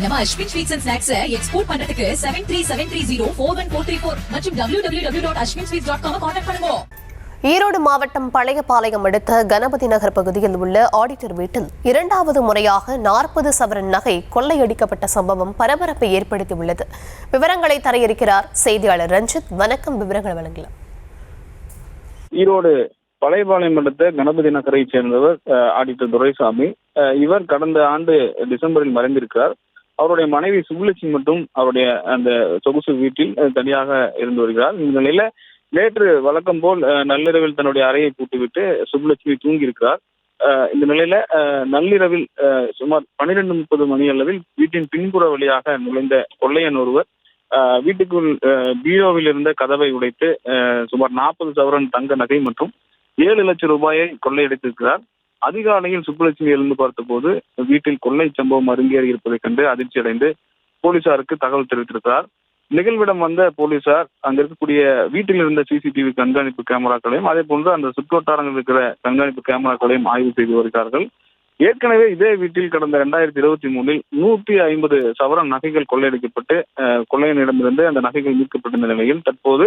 நம்ம Ashwin sweets and snacks export பண்றதுக்கு 7373041434 மற்றும் www.ashwinsweets.com கான்டாக்ட் பண்ணுங்க. ஈரோடு மாவட்டம் பழையபாளையம் அடுத்த கணபதி நகர் பகுதியில் உள்ள ஆடிட்டர் வீட்டில் இரண்டாவது முறையாக 40 சவரன் நகை கொள்ளையடிக்கப்பட்ட சம்பவம் பரபரப்பை ஏற்படுத்தியுள்ளது. விவரங்களை தர இருக்கிறார் செய்தியாளர் ரஞ்சித். வணக்கம், விவரங்கள் வழங்கலாம். ஈரோடு பழையபாளையம் அடுத்த கணபதி நகரை சேர்ந்தவர் ஆடிட்டர் துரைசாமி. இவர் கடந்த ஆண்டு டிசம்பரில் மறைந்திருக்கிறார். அவருடைய மனைவி சுப்புலட்சுமி மட்டும் அவருடைய அந்த சொகுசு வீட்டில் தனியாக இருந்து வருகிறார். இந்த நிலையில நேற்று வழக்கம் போல் நள்ளிரவில் தன்னுடைய அறையை பூட்டிவிட்டு சுப்புலட்சுமி தூங்கி இருக்கிறார். இந்த நிலையில நள்ளிரவில் சுமார் 12:30 மணி அளவில் வீட்டின் பின்புற வழியாக நுழைந்த கொள்ளையன் ஒருவர் வீட்டுக்குள் பீரோவில் இருந்த கதவை உடைத்து சுமார் 40 சவரன் தங்க நகை மற்றும் 7 லட்சம் ரூபாயை கொள்ளையடித்திருக்கிறார். அதிகாலையில் சுப்புலட்சுமி எழுந்து பார்த்தபோது வீட்டில் கொள்ளை சம்பவம் அரங்கேறி இருப்பதைக் கண்டு அதிர்ச்சி அடைந்து போலீசாருக்கு தகவல் தெரிவித்திருக்கிறார். நிகழ்விடம் வந்த போலீசார் அங்க இருக்கக்கூடிய வீட்டில் இருந்த சிசிடிவி கண்காணிப்பு கேமராக்களையும் அதே போன்று அந்த சுற்றுவட்டாரங்கள் இருக்கிற கண்காணிப்பு கேமராக்களையும் ஆய்வு செய்து வருகிறார்கள். ஏற்கனவே இதே வீட்டில் கடந்த 2023 150 சவரன் நகைகள் கொள்ளையடிக்கப்பட்டு கொள்ளையனிடமிருந்து அந்த நகைகள் மீட்கப்பட்ட நிலையில் தற்போது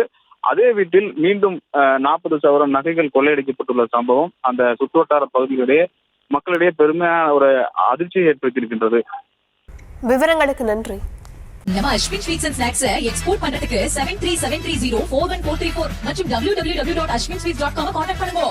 அதே வீட்டில் மீண்டும் 40 சவரன் நகைகள் கொள்ளையடிக்கப்பட்டுள்ள சம்பவம் அந்த சுற்றுவட்டார பகுதிகளிடையே மக்களிடையே பெருமையான ஒரு அதிர்ச்சியை ஏற்படுத்தியிருக்கின்றது. விவரங்களுக்கு நன்றி. நம்ம Ashwin sweets and snacks export பண்றதுக்கு 7373041434 மற்றும் www.ashwinsweets.com கான்டாக்ட் பண்ணுங்க.